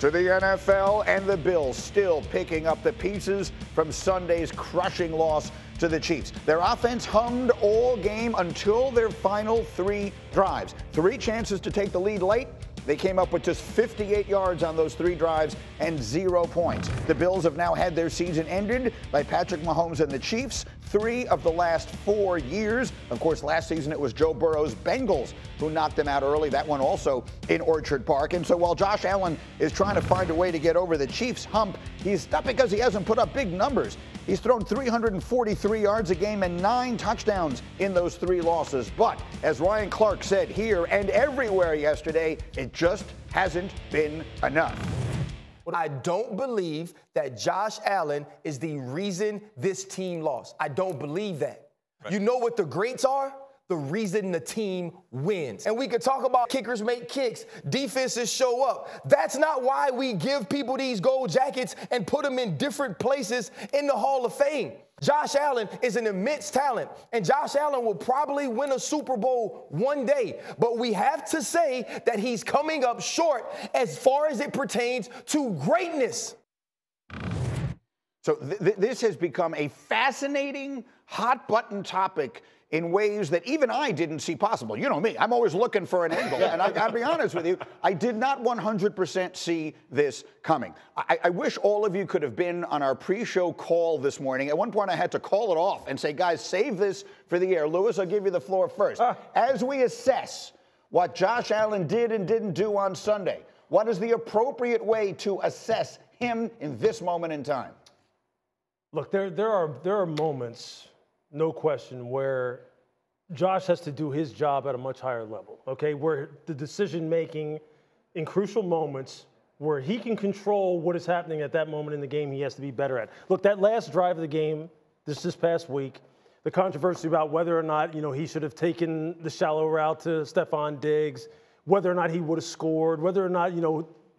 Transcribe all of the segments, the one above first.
To the NFL, and the Bills still picking up the pieces from Sunday's crushing loss to the Chiefs. Their offense hummed all game until their final 3 drives. 3 chances to take the lead late. They came up with just 58 yards on those 3 drives and 0 points. The Bills have now had their season ended by Patrick Mahomes and the Chiefs 3 of the last 4 years. Of course, last season it was Joe Burrow's Bengals who knocked them out early. That one also in Orchard Park. And so while Josh Allen is trying to find a way to get over the Chiefs' hump, he's not because he hasn't put up big numbers. He's thrown 343 yards a game and 9 touchdowns in those 3 losses. But as Ryan Clark said here and everywhere yesterday, it just hasn't been enough. I don't believe that Josh Allen is the reason this team lost. I don't believe that. Right. You know what the greats are? The reason the team wins. And we could talk about kickers make kicks, defenses show up. That's not why we give people these gold jackets and put them in different places in the Hall of Fame. Josh Allen is an immense talent, and Josh Allen will probably win a Super Bowl one day. But we have to say that he's coming up short as far as it pertains to greatness. So this has become a fascinating, hot-button topic in ways that even I didn't see possible. You know me, I'm always looking for an angle. And I'll be honest with you, I did not 100% see this coming. I wish all of you could have been on our pre-show call this morning. At one point, I had to call it off and say, guys, save this for the air. Lewis, I'll give you the floor first. As we assess what Josh Allen did and didn't do on Sunday, what is the appropriate way to assess him in this moment in time? Look, there are moments, no question, where Josh has to do his job at a much higher level, okay, where the decision-making in crucial moments where he can control what is happening at that moment in the game, he has to be better at. Look, that last drive of the game this past week, the controversy about whether or not, he should have taken the shallow route to Stephon Diggs, whether or not he would have scored, whether or not,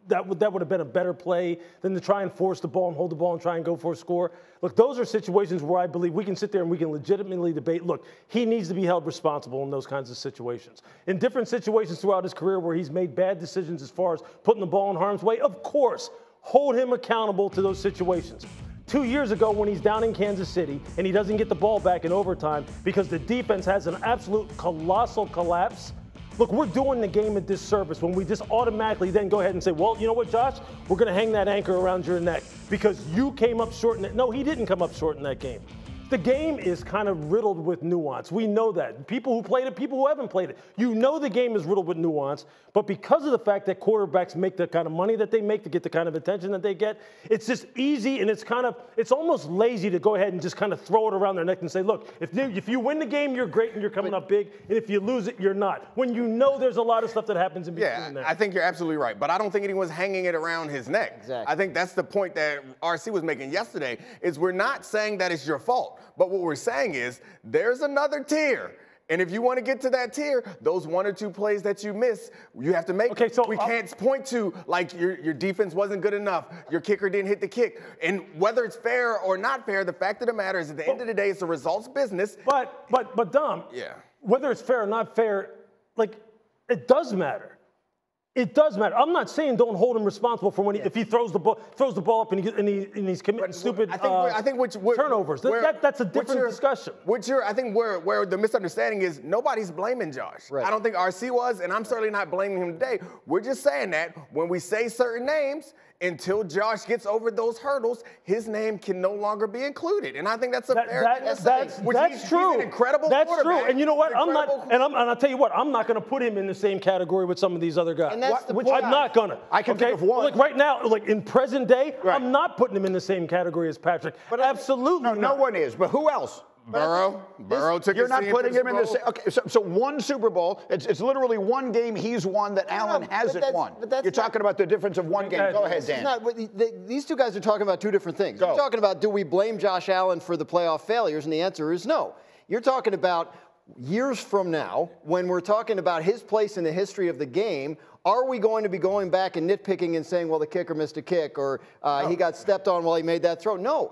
that would have been a better play than to try and force the ball and hold the ball and try and go for a score. Look, those are situations where I believe we can sit there and we can legitimately debate, look, he needs to be held responsible in those kinds of situations. In different situations throughout his career where he's made bad decisions as far as putting the ball in harm's way, of course, hold him accountable to those situations. 2 years ago when he's down in Kansas City and he doesn't get the ball back in overtime because the defense has an absolute colossal collapse, look, we're doing the game a disservice when we just automatically then go ahead and say, well, you know what, Josh? We're going to hang that anchor around your neck because you came up short in it. No, he didn't come up short in that game. The game is kind of riddled with nuance. We know that. People who played it, people who haven't played it. You know the game is riddled with nuance, but because of the fact that quarterbacks make the kind of money that they make to get the kind of attention that they get, it's just easy and it's almost lazy to go ahead and just kind of throw it around their neck and say, look, if you win the game, you're great and you're coming up big, and if you lose it, you're not. When you know there's a lot of stuff that happens in between there. I think you're absolutely right, but I don't think anyone's hanging it around his neck. Exactly. I think that's the point that RC was making yesterday, is we're not saying that it's your fault. But what we're saying is there's another tier. And if you want to get to that tier, those 1 or 2 plays that you miss, you have to make. Okay, so we can't point to, like, your defense wasn't good enough, your kicker didn't hit the kick. And whether it's fair or not fair, the fact of the matter is at the end of the day, it's a results business. But Dom, whether it's fair or not fair, like, it does matter. It does matter. I'm not saying don't hold him responsible for when if he throws the ball up and he's committing stupid turnovers. That's a different discussion. I think where the misunderstanding is, nobody's blaming Josh. Right. I don't think RC was, and I'm certainly not blaming him today. We're just saying that when we say certain names, until Josh gets over those hurdles, his name can no longer be included. And I think that's a fair that's true. He's an incredible That's quarterback. true. And you know what? I'll tell you what, I'm not going to put him in the same category with some of these other guys. And that's I'm not going to. I can think of one. Like right now, like in present day, I'm not putting him in the same category as Patrick. But absolutely no one is. But who else? Burrow took You're not putting him in the same. Okay, so one Super Bowl. It's literally one game he's won that Allen hasn't won. You're talking about the difference of one game. Go ahead, Dan. These two guys are talking about 2 different things. You're talking about, do we blame Josh Allen for the playoff failures? And the answer is no. You're talking about years from now, when we're talking about his place in the history of the game, are we going to be going back and nitpicking and saying, well, the kicker missed a kick or he got stepped on while he made that throw? No.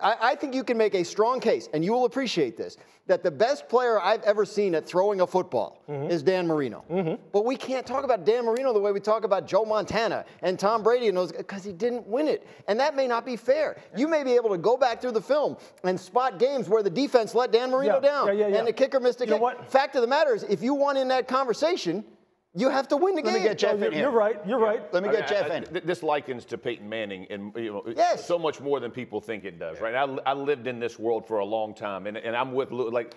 I think you can make a strong case, and you will appreciate this, that the best player I've ever seen at throwing a football is Dan Marino. But we can't talk about Dan Marino the way we talk about Joe Montana and Tom Brady and those, because he didn't win it. And that may not be fair. You may be able to go back through the film and spot games where the defense let Dan Marino down and the kicker missed a kick. Fact of the matter is, if you won in that conversation, you have to win the game. Let me get Jeff in here. You're right. You're right. Let me get Jeff in. This likens to Peyton Manning, and so much more than people think it does, right? I lived in this world for a long time, and I'm with like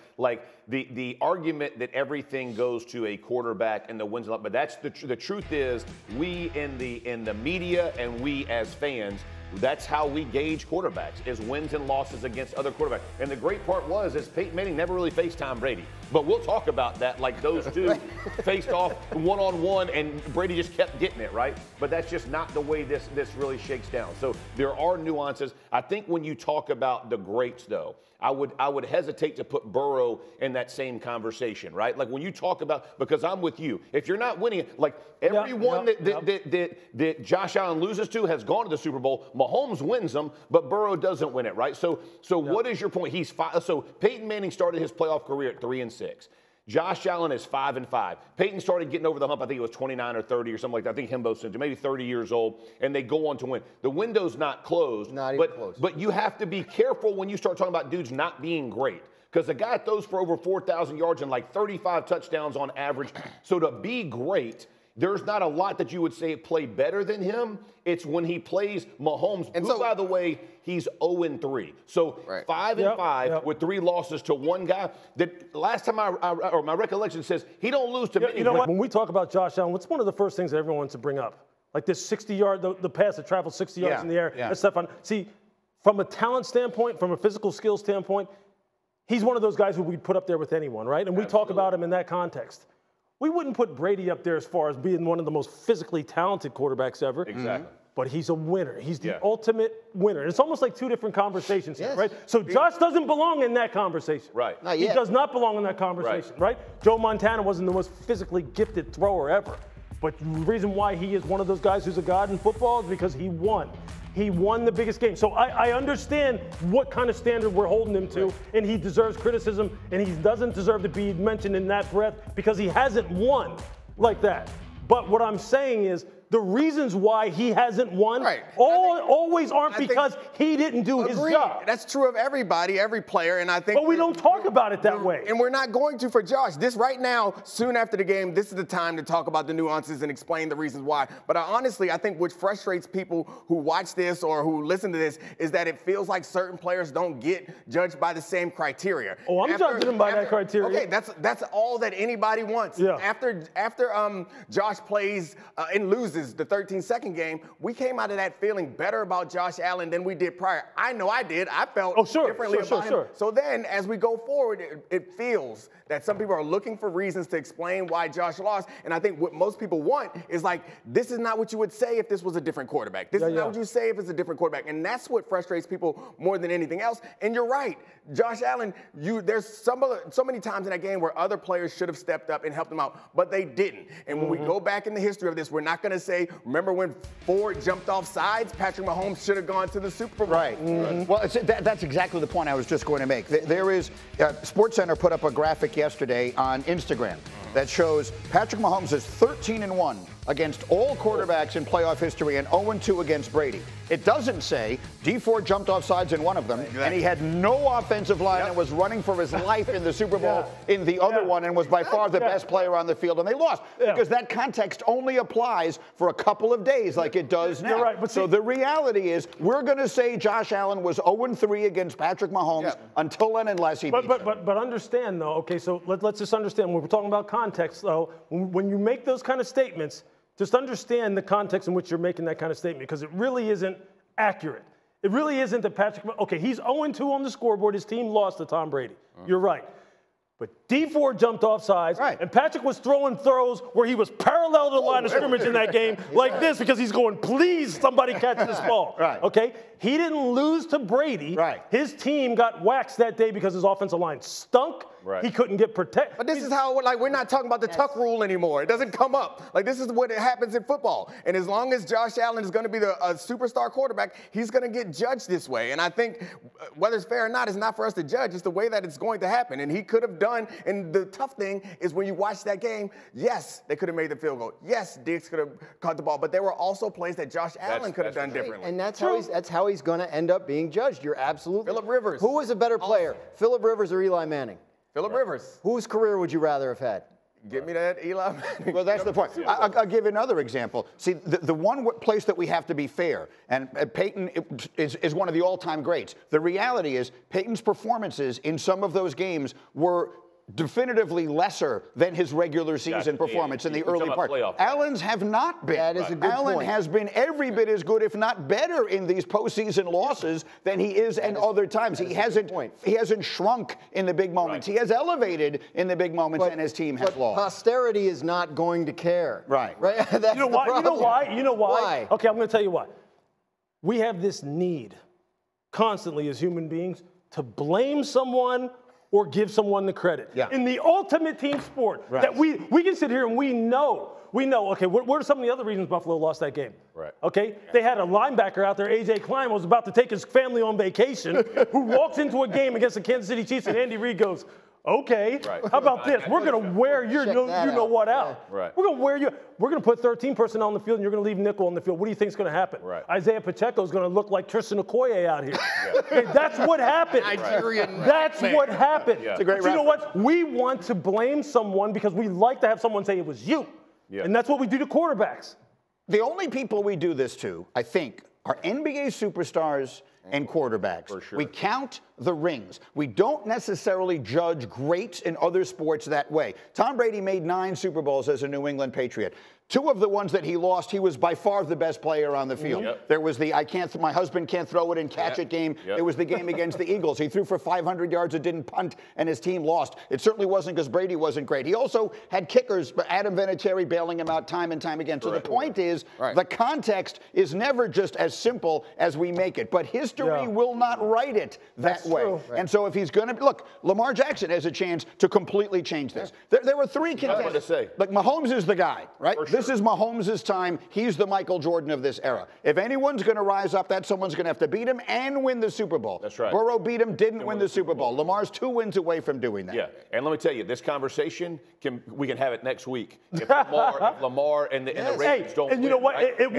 the argument that everything goes to a quarterback and the wins, but that's the truth is we in the media and we as fans. That's how we gauge quarterbacks, is wins and losses against other quarterbacks. And the great part is Peyton Manning never really faced Tom Brady. But we'll talk about that, like those two faced off one-on-one, and Brady just kept getting it, right? But that's just not the way this really shakes down. So there are nuances. I think when you talk about the greats, though, I would hesitate to put Burrow in that same conversation, right? Like when you talk about, because I'm with you, if you're not winning, like everyone that Josh Allen loses to has gone to the Super Bowl. Mahomes wins them, but Burrow doesn't win it, right? So what is your point? He's so Peyton Manning started his playoff career at 3-6. Josh Allen is 5-5. Peyton started getting over the hump, I think it was 29 or 30 or something like that. I think Himbo said maybe 30 years old, and they go on to win. The window's not closed. Not even close. But you have to be careful when you start talking about dudes not being great. Because the guy throws for over 4,000 yards and like 35 touchdowns on average. So to be great, there's not a lot that you would say play better than him. It's when he plays Mahomes, who, by the way, he's 0-3. So 5-5 with 3 losses to one guy. That last time or my recollection says he don't lose to many. You know what? When we talk about Josh Allen, what's one of the first things that everyone wants to bring up? Like this 60-yard, the pass that travels 60 yards in the air. That's stuff on. See, from a talent standpoint, from a physical skill standpoint, he's one of those guys who we'd put up there with anyone, right? And we talk about him in that context. We wouldn't put Brady up there as far as being one of the most physically talented quarterbacks ever. Exactly. But he's a winner. He's the ultimate winner. It's almost like two different conversations here, right? So Josh doesn't belong in that conversation. Right. Not He yet. does not belong in that conversation, right? Joe Montana wasn't the most physically gifted thrower ever. But the reason why he is one of those guys who's a god in football is because he won. He won the biggest game. So I understand what kind of standard we're holding him to, and he deserves criticism, and he doesn't deserve to be mentioned in that breath because he hasn't won like that. But what I'm saying is the reasons why he hasn't won always aren't because he didn't do his job. That's true of everybody, every player, and I think. But we don't talk about it that way. And we're not going to for Josh. This right now, soon after the game, this is the time to talk about the nuances and explain the reasons why. But honestly, I think what frustrates people who watch this or who listen to this is that it feels like certain players don't get judged by the same criteria. Oh, I'm judging them by that criteria. Okay, that's all that anybody wants. Yeah. After Josh plays and loses the 13-second game, we came out of that feeling better about Josh Allen than we did prior. I know I did. I felt differently about him. So then, as we go forward, it feels that some people are looking for reasons to explain why Josh lost. And I think what most people want is like, this is not what you would say if this was a different quarterback. This is not what you say if it's a different quarterback. And that's what frustrates people more than anything else. And you're right. Josh Allen, there's so many times in that game where other players should have stepped up and helped him out, but they didn't. And when we go back in the history of this, we're not going to say, remember when Ford jumped off sides? Patrick Mahomes should have gone to the Super Bowl. Right. Well, that's exactly the point I was just going to make. There is, SportsCenter put up a graphic yesterday on Instagram that shows Patrick Mahomes is 13-1 against all quarterbacks in playoff history and 0-2 against Brady. It doesn't say Dee Ford jumped off sides in one of them, and he had no offensive line and was running for his life in the Super Bowl in the other one and was by far the best player on the field, and they lost. Because that context only applies for a couple of days like it does now. You're right, but so the reality is we're going to say Josh Allen was 0-3 against Patrick Mahomes until and unless he beats him. But understand, though, okay, so let's just understand. When we're talking about context, though, when you make those kind of statements, just understand the context in which you're making that kind of statement, because it really isn't accurate. It really isn't that Patrick, okay, he's 0-2 on the scoreboard. His team lost to Tom Brady. You're right. But Dee Ford jumped off sides, and Patrick was throwing throws where he was parallel to the line of scrimmage in that game like this because he's going, please, somebody catch this ball. Okay? He didn't lose to Brady. His team got waxed that day because his offensive line stunk He couldn't get protected. But this is how, like, we're not talking about the tuck rule anymore. It doesn't come up. Like, this is what happens in football. And as long as Josh Allen is going to be a superstar quarterback, he's going to get judged this way. And I think whether it's fair or not is not for us to judge. It's the way that it's going to happen. And he could have done, and the tough thing is when you watch that game, yes, they could have made the field goal. Yes, Diggs could have caught the ball. But there were also plays that Josh Allen could have done differently. And that's how he's going to end up being judged. You're absolutely. Phillip Rivers. Who was a better player, Phillip Rivers or Eli Manning? Phillip Rivers. Whose career would you rather have had? Give me that Eli Manning. Well, that's the point. I'll give another example. See, the one place that we have to be fair, and Peyton is one of the all-time greats. The reality is Peyton's performances in some of those games were definitively lesser than his regular season performance in the early part. Allen's have not been. That is a good Allen point. has been every bit as good, if not better, in these postseason losses than he is in other times. He hasn't shrunk in the big moments. He has elevated in the big moments, and his team has lost. Posterity is not going to care. Right. That's You know why? You know why? Why? Okay, I'm going to tell you why. We have this need constantly as human beings to blame someone or give someone the credit. In the ultimate team sport, that we can sit here and we know, okay, what are some of the other reasons Buffalo lost that game? Okay, they had a linebacker out there, A.J. Klein, was about to take his family on vacation, who walks into a game against the Kansas City Chiefs, and Andy Reid goes, okay, how about this? We're going to wear your you-know-what out. We're going to wear you. We're going to put 13 personnel on the field, and you're going to leave nickel on the field. What do you think is going to happen? Isaiah Pacheco is going to look like Tristan Okoye out here. Okay, that's what happened. That's what happened. It's a great but you know what? We want to blame someone because we like to have someone say it was you. And that's what we do to quarterbacks. The only people we do this to, I think, are NBA superstars and quarterbacks. For sure. We count the rings. We don't necessarily judge greats in other sports that way. Tom Brady made 9 Super Bowls as a New England Patriot. 2 of the ones that he lost, he was by far the best player on the field. There was the my husband can't throw it and catch it game. It was the game against the Eagles. He threw for 500 yards and didn't punt, and his team lost. It certainly wasn't because Brady wasn't great. He also had kickers, Adam Vinatieri bailing him out time and time again. So the point is, the context is never just as simple as we make it. But history will not write it that way. And so if he's going to look, Lamar Jackson has a chance to completely change this. There were 3 contenders. Like Mahomes is the guy, right? This is Mahomes' time. He's the Michael Jordan of this era. If anyone's going to rise up, that someone's going to have to beat him and win the Super Bowl. That's right. Burrow beat him, didn't win the Super Bowl. Lamar's 2 wins away from doing that. Yeah, and let me tell you, this conversation, we can have it next week. If Lamar and the Ravens don't win. And you know what? It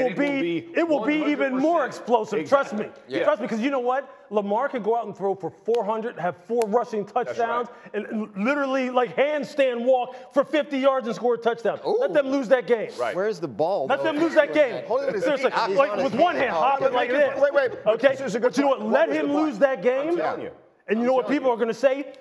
will be even more explosive. Trust me. Trust me, because you know what? Lamar can go out and throw for 400, have 4 rushing touchdowns, and literally like handstand walk for 50 yards and score a touchdown. Let them lose that game. Where's the ball? Let them lose that game. Seriously, like with one hand, hopping like this. Wait. Okay, but you know what? Let him lose that game. And you know what people are going to say?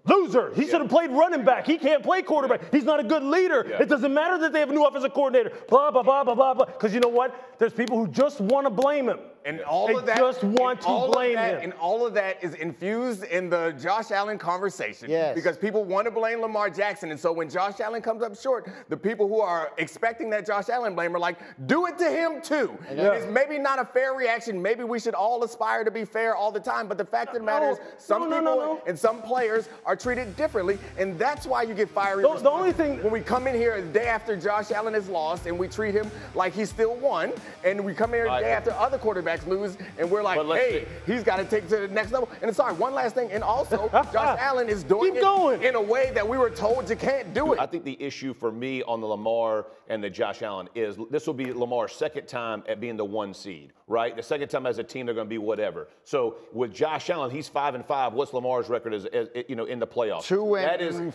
Loser. He should have played running back. He can't play quarterback. He's not a good leader. It doesn't matter that they have a new offensive coordinator. Blah, blah, blah, blah, blah, blah. Because you know what? There's people who just want to blame him. And all of that, just want to blame him. And all of that is infused in the Josh Allen conversation. Because people want to blame Lamar Jackson. And so when Josh Allen comes up short, the people who are expecting that Josh Allen blame are like, do it to him too. It's maybe not a fair reaction. Maybe we should all aspire to be fair all the time. But the fact of the matter is, some people and some players are treated differently. And that's why you get fiery. The only thing, when we come in here the day after Josh Allen has lost and we treat him like he still won, and we come here the day after other quarterbacks lose, and we're like, hey, he's got to take it to the next level. And sorry, one last thing, and also Josh Allen is doing it in a way that we were told you can't do it. I think the issue for me on the Lamar and the Josh Allen is this will be Lamar's 2nd time at being the 1 seed, right? The 2nd time as a team they're going to be whatever. So with Josh Allen, he's 5-5. What's Lamar's record as in the playoffs? 2-4,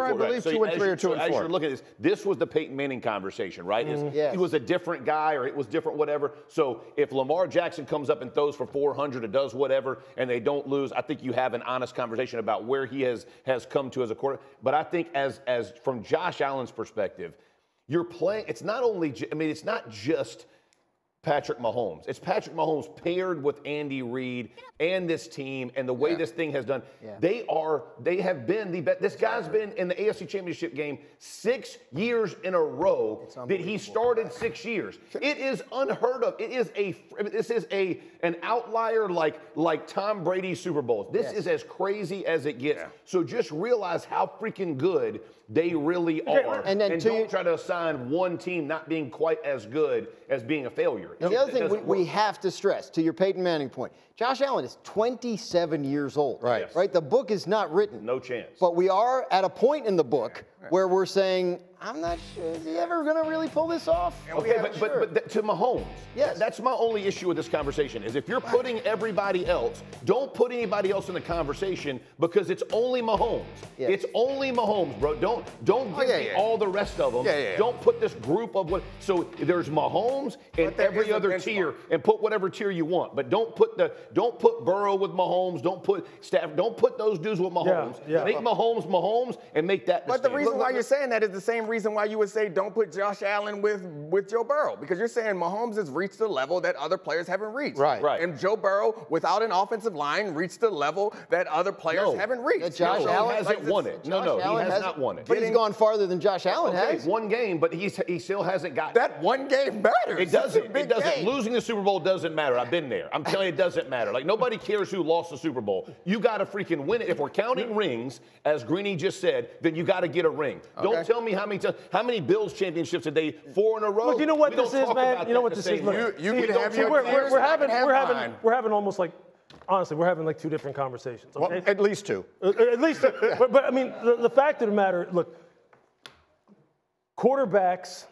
I believe. 2-3 or 2-4. As you're looking at this was the Peyton Manning conversation, right? He was a different guy, or it was different, whatever. So if Lamar Jackson comes up and throws for 400 or does whatever, and they don't lose, I think you have an honest conversation about where he has come to as a quarterback. But I think as from Josh Allen's perspective, you're playing. It's not only. I mean, it's not just Patrick Mahomes. It's Patrick Mahomes paired with Andy Reid and this team and the way this thing has done. Yeah. They have been the best. This guy's been in the AFC Championship game 6 years in a row that he started 6 years. It is unheard of. This is an outlier like Tom Brady's Super Bowls. This is as crazy as it gets. Yeah. So just realize how freaking good they really are. And don't try to assign one team not being quite as good as being a failure. The other thing we have to stress, to your Peyton Manning point, Josh Allen is 27 years old. Right. Yes. Right? The book is not written. No chance. But we are at a point in the book where we're saying, I'm not sure, is he ever going to really pull this off? Okay, but to Mahomes, that's my only issue with this conversation is if you're putting everybody else, don't put anybody else in the conversation because it's only Mahomes. Yes. It's only Mahomes, bro. Don't give me all the rest of them. Don't put this group of what. So there's Mahomes and every other tier, and put whatever tier you want. But don't put Burrow with Mahomes. Don't put those dudes with Mahomes. Make Mahomes and make that. But the reason why you're saying that is the same reason why you would say don't put Josh Allen with Joe Burrow, because you're saying Mahomes has reached a level that other players haven't reached. Right. And Joe Burrow, without an offensive line, reached a level that other players haven't reached. Josh Allen hasn't won it. He has not won it. But he's gone farther than Josh Allen has. One game, but he still hasn't got that one game matters. It doesn't. It doesn't. Losing the Super Bowl doesn't matter. I've been there. I'm telling you, it doesn't matter. Like nobody cares who lost the Super Bowl. You got to freaking win it. If we're counting rings, as Greeny just said, then you got to get a ring. Okay. Don't tell me how many Bills championships did they 4 in a row. Look, you know what this is, man. You know what this is. Look, we're having almost like. Honestly, we're having like two different conversations. Okay? Well, at least two. At least two. But I mean, the fact of the matter, look, quarterbacks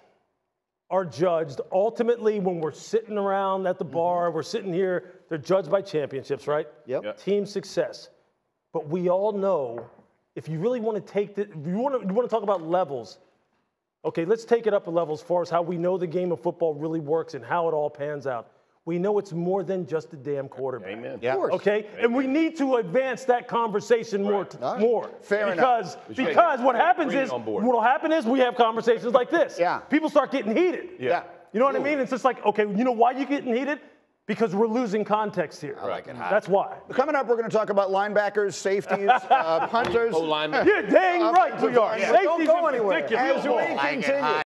are judged ultimately when we're sitting around at the bar, we're sitting here, they're judged by championships, right? Yep. Team success. But we all know if you really want to take you want to talk about levels. Okay, let's take it up a level as far as how we know the game of football really works and how it all pans out. We know it's more than just a damn quarterback. Amen. Yeah. Okay? Amen. And we need to advance that conversation more. Fair enough. Because what happens is, what'll happen is we have conversations like this. Yeah. People start getting heated. Yeah. You know what I mean? It's just like, okay, you know why you're getting heated? Because we're losing context here. I like it hot. That's why. Coming up, we're going to talk about linebackers, safeties, punters. O-linemen. You're dang right we are. Don't go anywhere. Ridiculous. As we continue.